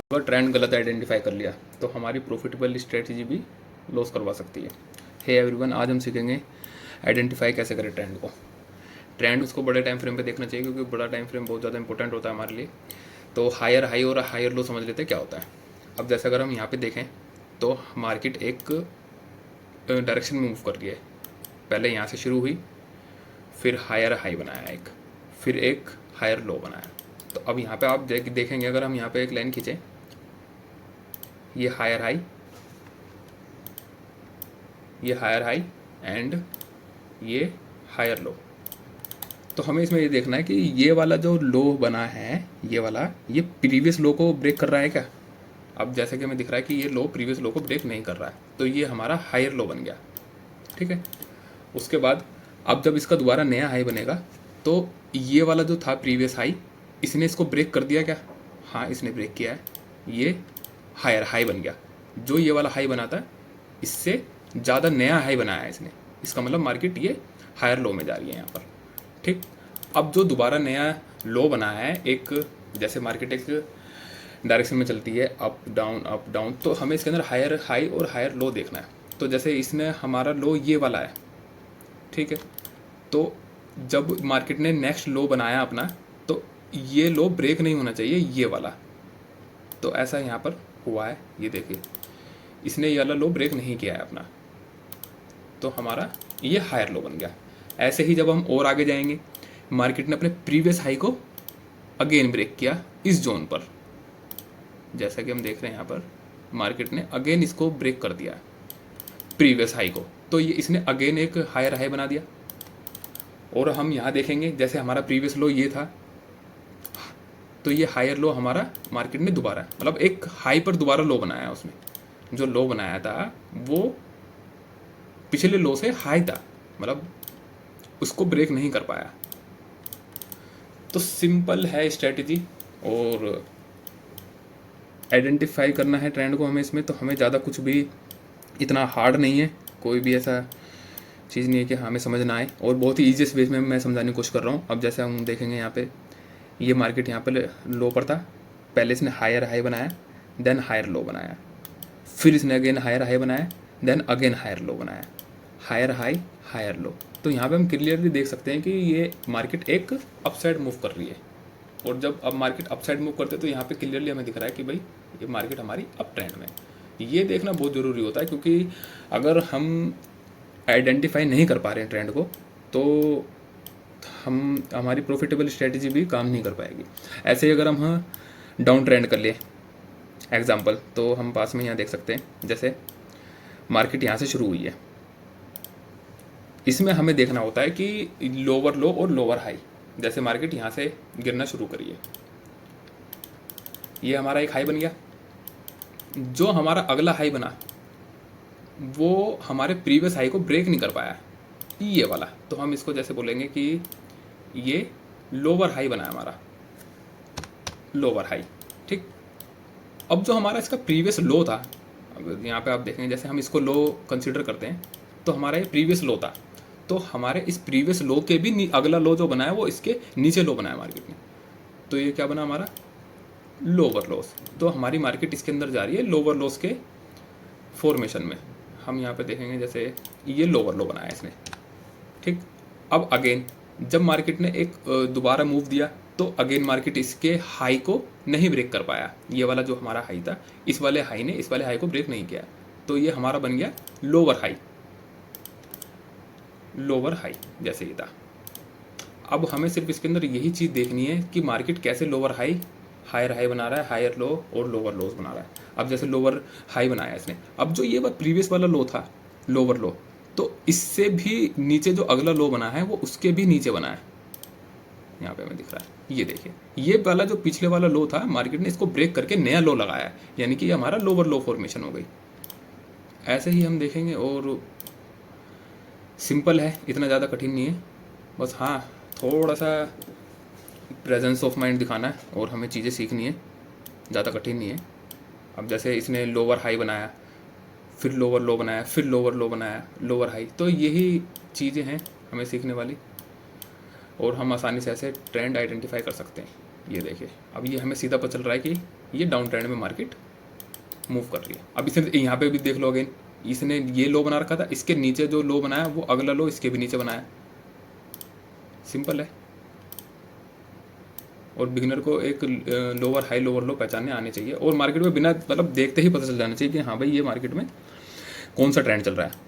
अगर ट्रेंड गलत आइडेंटिफाई कर लिया तो हमारी प्रॉफिटेबल स्ट्रेटजी भी लॉस करवा सकती है। हे एवरीवन, आज हम सीखेंगे आइडेंटिफाई कैसे करें ट्रेंड को। ट्रेंड उसको बड़े टाइम फ्रेम पे देखना चाहिए, क्योंकि बड़ा टाइम फ्रेम बहुत ज़्यादा इंपॉर्टेंट होता है हमारे लिए। तो हायर हाई और हायर लो समझ लेते हैं क्या होता है। अब जैसे अगर हम यहाँ पे देखें तो मार्केट एक डायरेक्शन में मूव कर रही है। पहले यहाँ से शुरू हुई, फिर हायर हाई बनाया एक, फिर एक हायर लो बनाया। तो अब यहाँ पे आप देखेंगे, अगर हम यहाँ पे एक लाइन खींचें, ये हायर हाई, ये हायर हाई एंड ये हायर लो। तो हमें इसमें ये देखना है कि ये वाला जो लो बना है, ये वाला, ये प्रीवियस लो को ब्रेक कर रहा है क्या। अब जैसे कि हमें दिख रहा है कि ये लो प्रीवियस लो को ब्रेक नहीं कर रहा है, तो ये हमारा हायर लो बन गया। ठीक है। उसके बाद अब जब इसका दोबारा नया हाई बनेगा तो ये वाला जो था प्रीवियस हाई, इसने इसको ब्रेक कर दिया क्या। हाँ, इसने ब्रेक किया है, ये हायर हाई बन गया। जो ये वाला हाई बनाता है इससे ज़्यादा नया हाई बनाया है इसने, इसका मतलब मार्केट ये हायर लो में जा रही है यहाँ पर। ठीक। अब जो दोबारा नया लो बनाया है, एक जैसे मार्केट एक डायरेक्शन में चलती है अप डाउन, तो हमें इसके अंदर हायर हाई और हायर लो देखना है। तो जैसे इसने हमारा लो ये वाला है, ठीक है, तो जब मार्केट ने नेक्स्ट लो बनाया अपना, तो ये लो ब्रेक नहीं होना चाहिए, ये वाला। तो ऐसा यहाँ पर हुआ है, ये देखिए, इसने ये वाला लो ब्रेक नहीं किया है अपना, तो हमारा ये हायर लो बन गया। ऐसे ही जब हम और आगे जाएंगे, मार्केट ने अपने प्रीवियस हाई को अगेन ब्रेक किया इस जोन पर। जैसा कि हम देख रहे हैं यहाँ पर मार्केट ने अगेन इसको ब्रेक कर दिया प्रीवियस हाई को, तो ये इसने अगेन एक हायर हाई बना दिया। और हम यहाँ देखेंगे, जैसे हमारा प्रीवियस लो ये था, तो ये हायर लो हमारा मार्केट ने दोबारा, मतलब एक हाई पर दोबारा लो बनाया। उसने जो लो बनाया था वो पिछले लो से हाई था, मतलब उसको ब्रेक नहीं कर पाया। तो सिंपल है स्ट्रेटजी, और आइडेंटिफाई करना है ट्रेंड को हमें इसमें। तो हमें ज़्यादा कुछ भी इतना हार्ड नहीं है, कोई भी ऐसा चीज़ नहीं है कि हमें समझ ना आए, और बहुत ही ईजीएस्ट वे में मैं समझाने की कोशिश कर रहा हूँ। अब जैसे हम देखेंगे यहाँ पे, ये मार्केट यहाँ पर लो पर था, पहले इसने हायर हाई बनाया, देन हायर लो बनाया, फिर इसने अगेन हायर हाई बनाया, देन अगेन हायर लो बनाया, हायर हाई हायर लो। तो यहाँ पे हम क्लियरली देख सकते हैं कि ये मार्केट एक अपसाइड मूव कर रही है। और जब अब मार्केट अपसाइड मूव करते हैं तो यहाँ पे क्लियरली हमें दिख रहा है कि भाई ये मार्केट हमारी अप ट्रेंड में। ये देखना बहुत ज़रूरी होता है, क्योंकि अगर हम आइडेंटिफाई नहीं कर पा रहे हैं ट्रेंड को, तो हम हमारी प्रॉफिटेबल स्ट्रेटजी भी काम नहीं कर पाएगी। ऐसे ही अगर हम डाउन ट्रेंड कर लिए एग्जांपल, तो हम पास में यहाँ देख सकते हैं, जैसे मार्केट यहाँ से शुरू हुई है, इसमें हमें देखना होता है कि लोअर लो और लोअर हाई। जैसे मार्केट यहाँ से गिरना शुरू करी है, ये हमारा एक हाई बन गया। जो हमारा अगला हाई बना वो हमारे प्रीवियस हाई को ब्रेक नहीं कर पाया, ये वाला। तो हम इसको जैसे बोलेंगे कि ये लोअर हाई बना है हमारा, लोअर हाई। ठीक। अब जो हमारा इसका प्रीवियस लो था, अब यहाँ पे आप देखेंगे, जैसे हम इसको लो कंसिडर करते हैं, तो हमारा ये प्रीवियस लो था, तो हमारे इस प्रीवियस लो के भी अगला लो जो बना है वो इसके नीचे लो बनाया मार्केट ने, तो ये क्या बना हमारा लोअर लॉस। तो हमारी मार्केट इसके अंदर जा रही है लोअर लॉस के फॉर्मेशन में। हम यहाँ पे देखेंगे, जैसे ये लोअर लो बनाया इसने। ठीक। अब अगेन जब मार्केट ने एक दोबारा मूव दिया, तो अगेन मार्केट इसके हाई को नहीं ब्रेक कर पाया। ये वाला जो हमारा हाई था, इस वाले हाई ने इस वाले हाई को ब्रेक नहीं किया, तो ये हमारा बन गया लोअर हाई, लोअर हाई जैसे ये था। अब हमें सिर्फ इसके अंदर यही चीज़ देखनी है कि मार्केट कैसे लोअर हाई हायर हाई बना रहा है, हायर लो और लोअर लोज बना रहा है। अब जैसे लोअर हाई बनाया इसने, अब जो ये प्रीवियस वाला लो था लोअर लो, तो इससे भी नीचे जो अगला लो बना है वो उसके भी नीचे बना है। यहाँ पे हमें दिख रहा है, ये देखिए, ये वाला जो पिछले वाला लो था, मार्केट ने इसको ब्रेक करके नया लो लगाया, यानी कि ये हमारा लोअर लो फॉर्मेशन हो गई। ऐसे ही हम देखेंगे, और सिंपल है, इतना ज़्यादा कठिन नहीं है। बस हाँ, थोड़ा सा प्रेजेंस ऑफ माइंड दिखाना है और हमें चीज़ें सीखनी है, ज़्यादा कठिन नहीं है। अब जैसे इसने लोअर हाई बनाया, फिर लोअर लो बनाया, फिर लोअर लो बनाया, लोअर हाई, तो यही चीज़ें हैं हमें सीखने वाली, और हम आसानी से ऐसे ट्रेंड आइडेंटिफाई कर सकते हैं। ये देखिए, अब ये हमें सीधा पता चल रहा है कि ये डाउन ट्रेंड में मार्केट मूव कर रही है। अब इसने यहाँ पे भी देख लो अगेन, इसने ये लो बना रखा था, इसके नीचे जो लो बनाया वो अगला लो इसके भी नीचे बनाया, सिंपल है। और बिगिनर को एक लोअर हाई लोअर लो पहचानने आने चाहिए, और मार्केट में बिना मतलब देखते ही पता चल जाना चाहिए कि हाँ भाई ये मार्केट में कौन सा ट्रेंड चल रहा है।